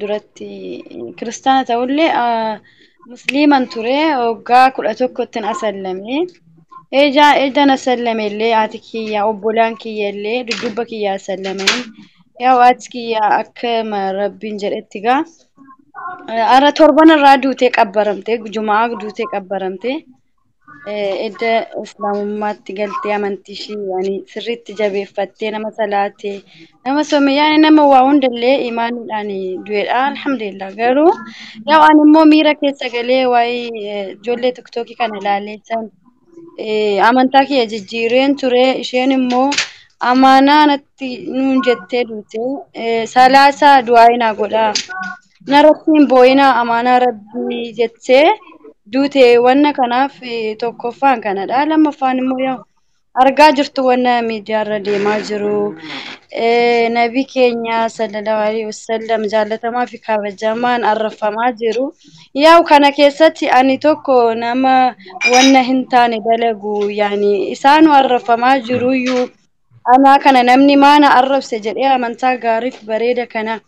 duratti kiristaana ta'ullee musliiman ture waggaa 11tti asallame. Ejan asallame illee haati kiyya obbolaan kiyya illee dudduuba kiyya asallamanii yaa haati kiyya akka rabbiin jedhetti gaa ara torban irraa duutee qabbaramte jumaa duutee qabbaramte. Edda islaamummaatti galtee amantii ishii yani sirriitti jabeeffattee nama salaatee nama soome yani nama waa hundallee imaaniidhaan du'edha alhamdulillah. Garuu yaa ani immoo miira keessa galee waa'ee ijoollee tiktookii kana ilaalee san amantaa kiyya jijjiireen ture. Isheen immoo amaanaa natti nuun jettee duute salaasaa du'aa naa godhaa narratti hin boo'inaa amaanaa rabbii jettee duute. Wanna kanaaf tokkoffaan kanadha. Lammaffaan immoo yaa argaa jirtu wanna miidiyaarra deemaa jiru nabii keenya sallallahu alaihi wasallam jaalatamaa fi kabajamaan arrafamaa jiru. Yaa kana keessatti ani tokko nama wanna hin taane dalagu yani isaanu arrafamaa jiruyyuu ana kana namni maana arrabse jedhee amantaa gaariif bareeda kana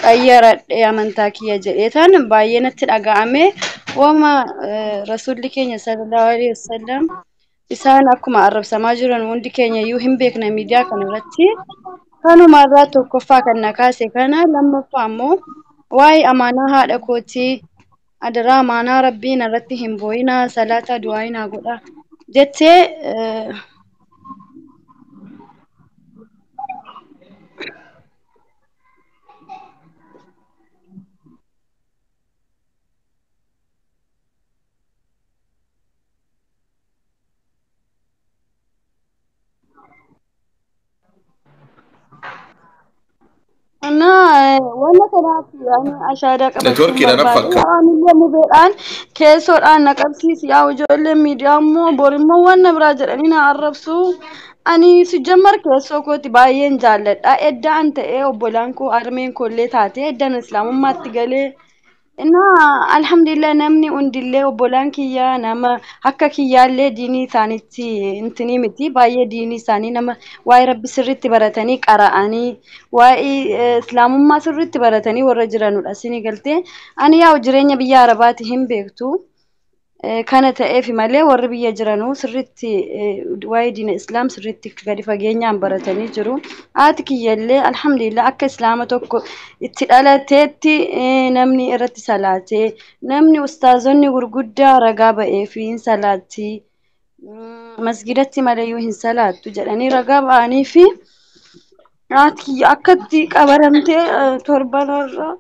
qayyaradhe amantaa kiyya jedhee tan baay'ee natti dhaga'ame. Wama rasuulli keenya sallallahu alaihi wasallam isaan akkuma arrabsamaa jiran hundi keenya iyyuu hin beekna miidiyaa kana irratti. Kanuma irraa tokkoffaa kan na kaase kana. Lammaffaa immoo waa'ee amaanaa haadha kootii adaraa amaanaa rabbiin irratti hin boo'inaa salaataa du'aa naa godhaa jettee أنا وأنا كذا يعني أشارك أبشر نتوركي لنا بربادي فكر يعني اللي مبيعان كيسور أنا كبسيس يا وجول ميديا مو بورمو وأنا براجل أنا أعرفسو أني سجمر كيسو كوتي باين جالت أدى أنت إيه وبلانكو أرمين كلية تاتي أدى الإسلام ما تقولي إنه الحمد لله نمني وندلله وبولان كيا نما حكا كيا اللي ديني ثانيتي انتني متي باي ديني ثاني نما واي ربي سرت برتني قرأني واي إسلام ما سرت برتني ورجرانو الأسيني قلتي أنا يا وجريني بيا عرباتي هم بيكتو كانت في مالي وربي يجرانو سرتي واي دين الإسلام سرتي قد فجينا عن برتني جرو آتك يلي الحمد لله أك إسلامتك اتلالتي نمني إرت صلاتي نمني أستاذني ورقودة رقابة في صلاتي مسجدتي ملايو هن صلاة تجلني رقابة أني في آتك أكدي كبرمتي تربنا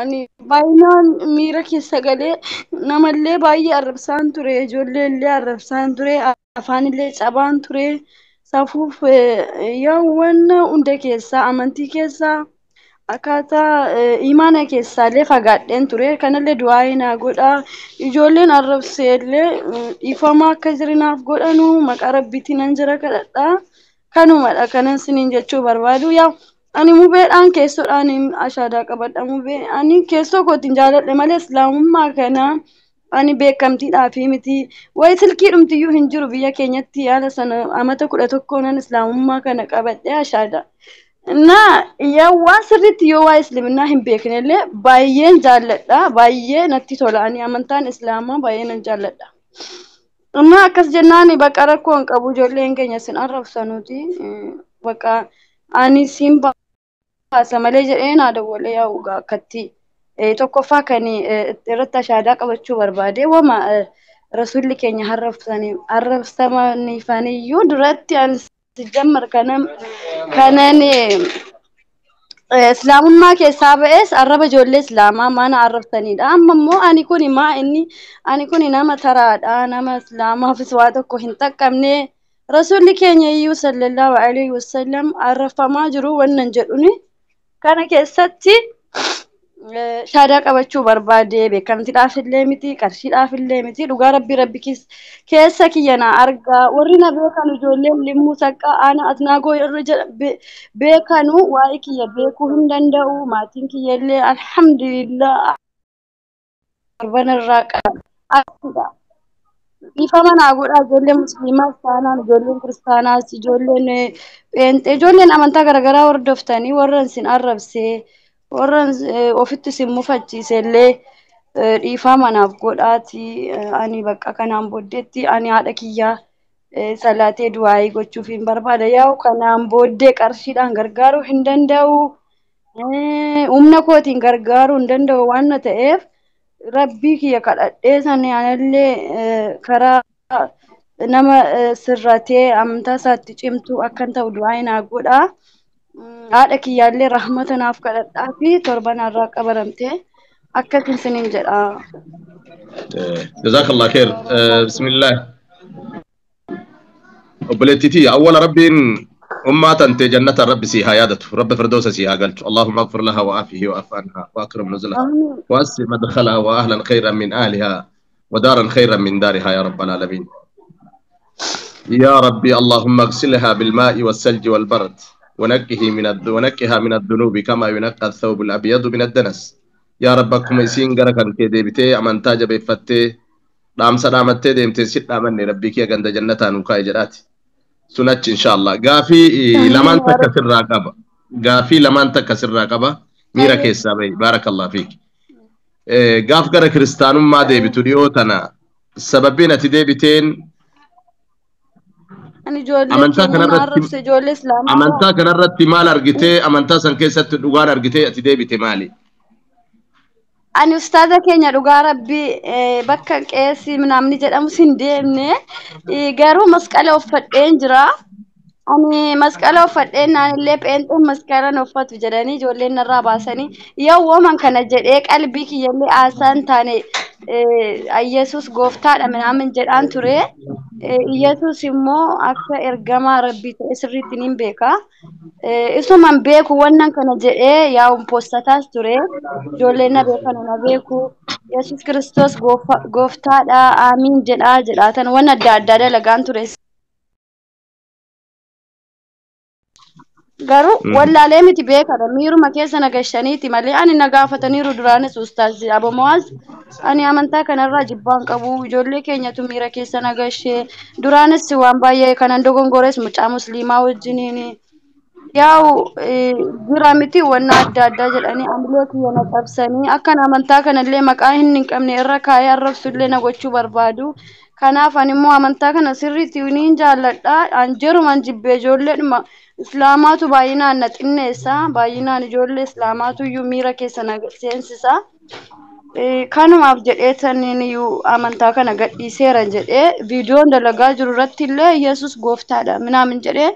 ani baay'inaan miira keessa galee namallee baay'ee arrabsaan ture ijoollee illee arrabsaan ture afaan illee cabaan ture safuuf yaawwan hunda keessaa amantii keessaa akkaataa imaana keessaallee fagaadheen ture. Kanallee du'aa naa godhaa ijoolleen arrabsee illee dhiifama akka jirinaaf godhanu maqaa rabbiitiin nan jira kadhadhaa. Kanumadha kanan siniin jechuu barbaadu. Yaa ani mubeedhaan keessoodhaan ashaadaa qabadha mubee ani keessoo kootiin jaaladhe malee islaamummaa kana ani beekamtiidhaafi miti wayi silkii dhumtiyyuu hin jiru biyya keenyatti yaala sana amata 11 islaamummaa kana qabadhe ashaada na yawwaa sirriitti yoo waa islaaminaa hin beeknellee baay'een jaalladha baay'ee natti tola. Ani amantaan islaamaa baay'ee nan jaalladha. Amma akkas jennaan bakka rakkoo hin qabu ijoolleen keenya sin arrabsanuuti bakka ani siin baasa malee jedhee naa dawwalee yaa'u akkatti tokkoffaa kan irratti ashaadaa qabachuu barbaade wama rasuulli keenya arrabsamaniifaniyyuu duratti ani jammar kanan islaamummaa keessaa ba'es arraba ijoollee islaamaa maana arrabsanidha. Amma immoo ani kuni nama taraadha nama islaamaafis waa tokko hin xaqqabne rasuulli keenya iyyuu sallallahu alaihi wasallam arrafamaa jiru wannan jedhuni kana keessatti shaadaa qabachuu barbaade beekamtiidhaaf illee miti qarshiidhaaf illee miti dhugaa rabbi keessa kiyya na argaa warri na beekan ijoolleen limmuu saqqaa ana asnaagoo irra beekanu waa'ee kiyya beekuu hin danda'u maatiin kiyya illee alhamdulillah barbanarraa qaba. Ifama naa godhaa ijoolleen musliimaas taanaan ijoolleen kiristaanaas ijoolleen ijoolleen amantaa garaagaraa hordoftanii warra isin arrabsee warra ofitti isin mufachiise illee dhiifama naaf godhaati. Ani bakka kanaan booddeetti ani haadha kiyyaa salaatee du'aayii gochuuf hin barbaada. Yaa'u kanaan booddee qarshiidhaan gargaaruu hin danda'u. Humna kootiin gargaaruu hin danda'u waan ta'eef rabbii kiyya kadhadhee sana anillee karaa nama sirratee amantaa isaatti cimtu akkan ta'u du'aayi naa godhaa. Haadha kiyyaallee rahmata naaf kadhadhaa fi torban irraa qabaramtee akkasin sinin jedha. جزاك الله خير. بسم الله. وبلتتي أول رب أمة أنت جنة الرب سيها يادته رب فردوس سيها قالت اللهم اغفر لها وعافه وعف عنها وأكرم نزلها وأسر مدخلها وأهلا خيرا من أهلها ودارا خيرا من دارها يا رب العالمين. يا ربي اللهم اغسلها بالماء والثلج والبرد ونكها من الذنوب كما ينقى الثوب الأبيض من الدنس. يا ربكم يسين غركن كدي بتي امانتا جبفتي دامسا دامتي ديمتي سيد امني ربك يا غند جنتان وكاي جرات سنت ان شاء الله غافي لمن تكسر راقبه غافي لمن تكسر راقبه ميرا كيسابي بارك الله فيك. غاف غر كريستانو ما دي بتوديو تنا سببين اتي بتين ani ijoollee islaamaa amantaa kanarratti maal argitee amantaa san keessatti dhugaan argitee ati deebite maali? Ani ustaaza keenya dhugaa rabbii bakka qeessi namni jedhamu sin deemne garuu masqala uffadheen jira. Ani masqala uffadheen naanillee pheenxeen masqala uffatu jedhanii ijoolleen narraa baasanii yoo wooman kana jedhee qalbii kiyyallee aasaan taane Yesuus gooftaadha minaamin jedhaan ture. Yesuus immoo akka ergamaa rabbii ta'e sirriitti niin beeka. Isuman beeku wannan kana jedhee yaa'un postataas ture. Ijoolleen na beekan na beeku. Yesuus Kiristoos gooftaadha aamiin jedhaa tan waan adda addaa dalagaan ture. Garuu wallaalee miti beekadha miiruma keessa nagashaniiti malee ani nagaafataniiru duraanis ustaazi Abomawaaz ani amantaa kanarraa jibbaan qabu ijoollee keenyatu miira keessa nagashee duraanis waan baay'ee kanan dogongores mucaa musliimaa wajjiniin yaa'u jira miti waan adda addaa jedhanii amilee kiyya na qabsanii akkan amantaa kanallee maqaa hin qabne irra kaayee arrabsullee na gochuu barbaadu. Kanaaf ani immoo amantaa kana sirriitti niin jaalladha an jeruman jibbee ijoolleedhuma islaamaatu baay'inaan na xinneessa baay'inaan ijoollee islaamaatu iyyuu miira keessa na seensisa. Kanumaaf jedhee saniin iyyuu amantaa kana gadhiiseera jedhee viidiyoon dalagaa jiru irratti illee Yesuus gooftaadha minaamin jedhee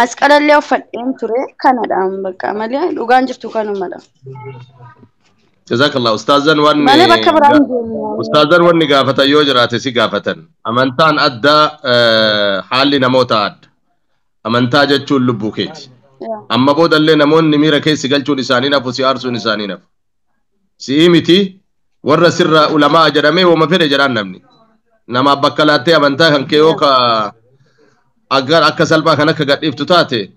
masqalallee uffadheen ture kanadhaan bakka malee dhugaan jirtu kanumadha. جزاك الله أستاذن واني قافة يوجرات سي قافة أمنتان أدى حالي نموتا أد أمنتا جتشو اللبوكيت أما بود اللي نمون نميرا كيسي قلتو نسانينا فسي أرسو نسانينا سيمتي ورى سر علماء جرمي وما فير جران نمني نما بكالاتي أمنتا هنكيوكا أقر أكا سلبا كنكا قد إفتتاتي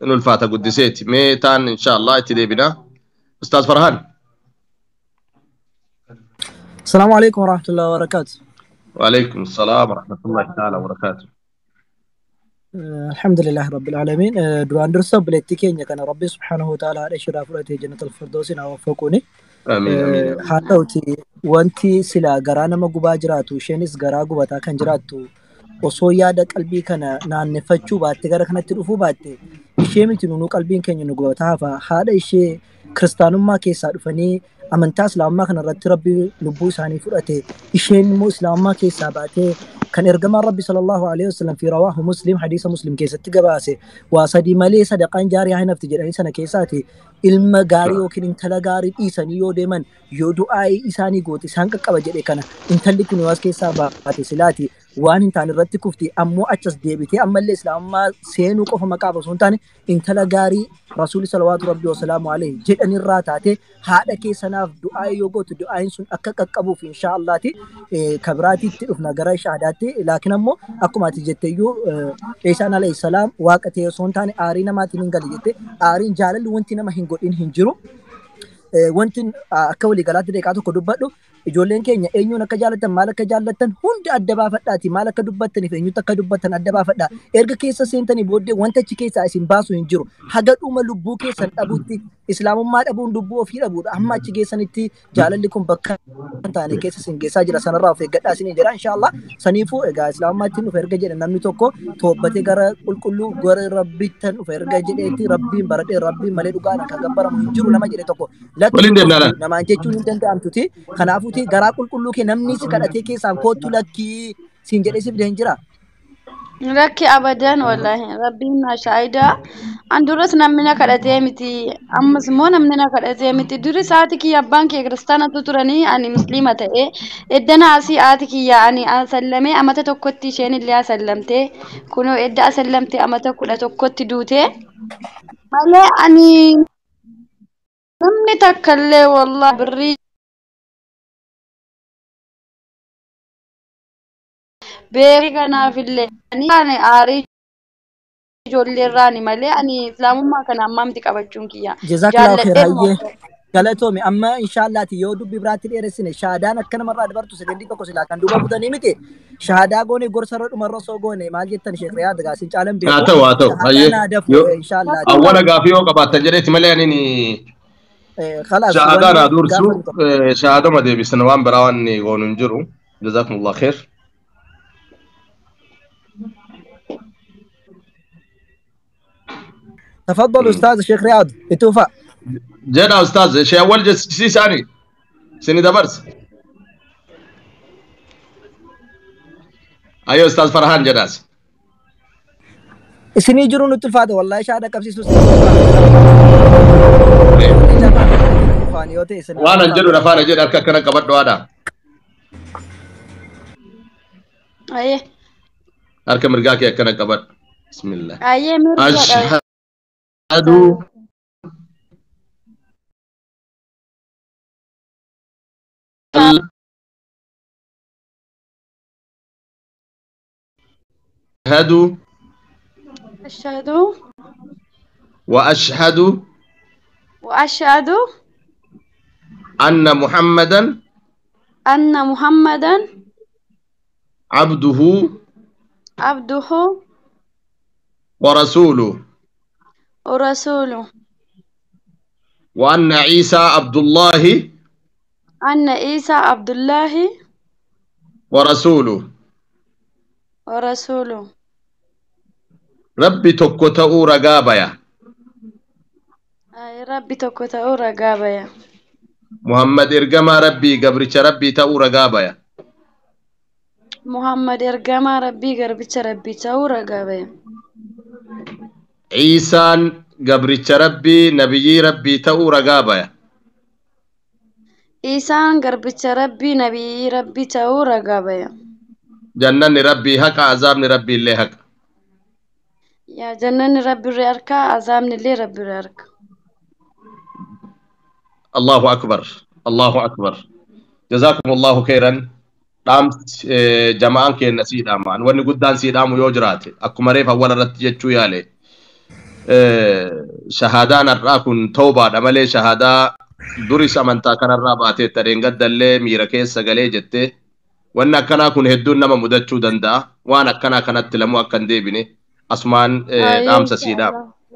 إنو الفاتة قدسيتي ميتان إن شاء الله اتدي بنا أستاذ فرهان. السلام عليكم ورحمة الله وبركاته. وعليكم السلام ورحمة الله تعالى وبركاته. الحمد لله رب العالمين. دوان درسا بلتكين كان ربي سبحانه وتعالى على شرف رأيته جنة الفردوس وفقوني. آمين آمين. حتى وانتي سلا غرانا مغبا جراتو شينيس غرا غبتا كان جراتو osoo yaada qalbii kana naanneffachuu baatte gara kanatti dhufuu baatte ishee miti nunu qalbiin keenya nu gootaaf haadha ishee kiristaanummaa keessaa dhufanii amantaa islaamummaa kana irratti rabbi lubbuu isaanii fudhate isheen immoo islaamummaa keessaa baatee kan ergamaan rabbi sallallahu alaihi wasallam fi rawaahu muslim hadiisa muslim keessatti gabaase waa sadii malee sadaqaan jaariyaa hin hafti jedhanii sana keessaati ilma gaarii yookiin intala gaarii dhiisanii yoo deeman yoo du'aa'ii isaanii goote isaan qaqqaba jedhe kana intalli kun waas keessaa baate silaati waan hin taane irratti kufti ammoo achas deebitee ammallee islaamummaa seenuu qofa maqaa osoo hin taane intala gaarii rasuulli salawaatu rabbi wasalaamu alayhi jedhanirraa taate haadha keessanaaf du'aa'ii yoo gootu du'aa'iin sun akka qaqqabuuf inshaallaati kabiraatiitti dhufna gara shahaadaatti laakiin ammoo akkuma ati jetteeyyuu Iisaan alayhi salaam waaqa ta'e osoo hin taane aarii namaatiin hin galle jette aariin jaalalli wanti nama hin godhin hin jiru. Wanti akka waliigalaatti deeqaa tokko dubbadhu ijoolleen keenya eenyuun akka jaallatan maal akka jaallatan hundi adda baafadhaati maal akka dubbattaniif eenyutu akka dubbatan adda baafadhaa erga keessa seentanii booddee wanta achi keessaa isin baasu hin jiru haga dhuma lubbuu keessan dhabuutti islaamummaa dhabuun lubbuu ofii dhabuudha amma achi geessanitti jaalalli kun bakka taane keessa isin geessaa jira sanarraa of eeggadhaa isin jedha inshallah saniifuu egaa islaamummaatti nuuf erga jedhe namni tokko toobbatee gara qulqulluu gara rabbiittan nuuf erga jedheetti rabbiin baradhee rabbiin malee dhugaadhaan kan gabbaramu hin jiru nama jedhe tokko lakki namaan jechuun hin danda'amtuti kanaafuuti garaa qulqulluu kee namni si kadhatee keessaan kootu lakkii siin jedhee si fide hin jira Rakki abadan wallahi rabbiin na shaahida an duras namni kadhatee miti ammas immoo namni na kadhatee miti duri saati kiyya abbaan kee kiristaanatu turanii ani musliima ta'e eddana asii aati kiyya ani sallamee amata tokkotti isheen illee sallamtee kunoo edda sallamtee amata 11tti duutee malee ani namni takkallee wallahi birrii beeri kanaafillee ani aarii ijoollee irraani malee ani islaamummaa kana ammamti qabachuun kiyya jazakallahu khair hayyee galatoomi amma inshaallahti yoo dubbi biraatti dheeressine shaadaan akka namarraa dabartu sagandii tokko silaa kan duuba butanii miti shaadaa goone gorsarra dhumarra soo goone maal jettan sheekh riyaad gaasin caalan beeku haa ta'u hayyee inshaallahti awwala gaafii yoo qabaattan jedheeti malee ani shahadaa naa dursu shahaadama deebisna waan biraa waan goonu hin jiru jazakumullahu khair تفضل استاذ الشيخ رياض اتوفى جدا استاذ شيء اول جسي ثاني سني دبرس ايوه استاذ فرحان جداس سني جرون التلفاده والله شهاده كبسيس وانا نجد نفانا جد كنا قبض هذا ايه اركب مرقاك كنا قبض بسم الله ايه أشهد أشهد وأشهد أن محمدا عبده ورسوله وأن عيسى عبد الله ورسوله ربي تكوتو رقابيا ربي تكوتو رقابيا محمد إرقما ربي قبرش ربي تأو رقابيا محمد إرقما ربي قبرش ربي تأو رقابيا عيسى قبرش ربي نبي ربي تأو رقابيا عيسى قبرش ربي نبي ربي تأو رقابيا جنن ربي حق عذاب ربي اللي حق يا جنن ربي رياركا عذاب اللي ربي رياركا الله أكبر الله أكبر جزاكم الله خيرا دام جماعة كين نسيد أمان وني قدان سيد أمو يوجرات أكو مريف أولا رتجتشو يالي شهادان الراكن توبة دمالي شهادة دوري سامنتا كان الرابعة ترين قد اللي ميركيس سقلي جتة وانا كنا كن هدون نما مدتشو دندا وانا كانت تلمو أكن ديبني أسمان دام سيدا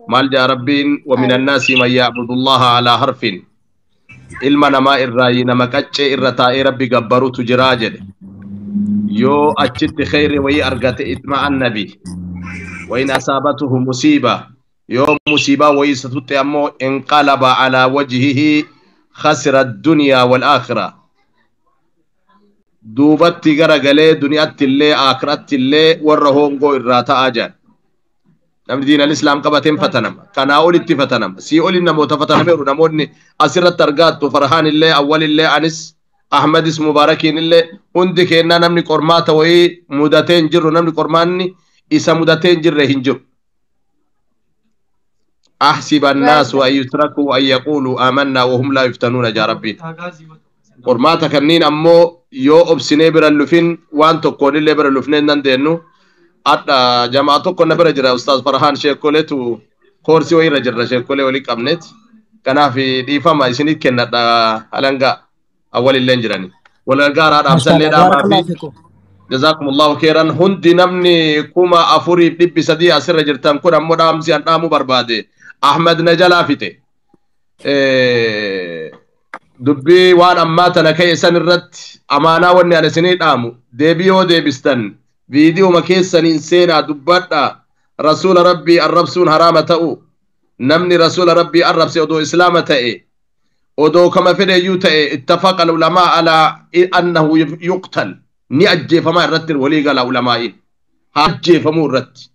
مال جا ربين ومن الناس من يعبد الله على حرف ilma namaa irraa nama qaccee irra taa'ee rabbi gabbarutu jiraa jedhe yoo achitti khayri wayii argate itma'an nabi wain asaabatuhu musiiba yoo musiibaa wayii satutte ammoo inqalaba alaa wajhihi khasira addunyaa walaakhira duubatti garagalee duniyaatti illee aakiratti illee warra hoongoo irraa ta'aa jedhe namni diin al-islaam qabateen fatanama kanaa olitti fatanama sii olin namoota fatanameeru namoonni asirratti argaattu farhaan illee awwal illee anis ahmadis mubaarakiin illee hundi kennaa namni qormaata wayii mudatee hin jirru namni qormaanni isa mudatee hin jirre hin jiru أحسب الناس أن يتركوا أن يقولوا آمنا وهم لا يفتنون يا ربي qormaata kanniin ammoo yoo obsinee bira lufin waan tokkoon illee bira lufnee nan deennu adda jamaa tokko na bira jira ustaaz Farhaan sheekoleetu koorsi wayii irra jirra sheekolee walii qabneet kanaaf dhiifama isinit kennadha halanga awwal illee jirani ولا قارا ما شاء أبسل الله لنا ما بارك الله في فيكم. جزاكم الله خيرا هندي نمني كما أفوري بيبي سدي أسر جرتان كنا مدام سيان نامو بربادي أحمد نجلا فيته دبي وانا أماتنا كي سنرت أمانا وني على سنين آمو ديبيو ديبستن فيديو مكيسن إنسينا دبتا رسول ربي الربسون هرامة تأو نمني رسول ربي الربس ودو إسلامة تأي ودو كما في يوتا اتفق العلماء على أنه يقتل ني أجي فما الرت الولي قال علمائي هاجي فمو الرت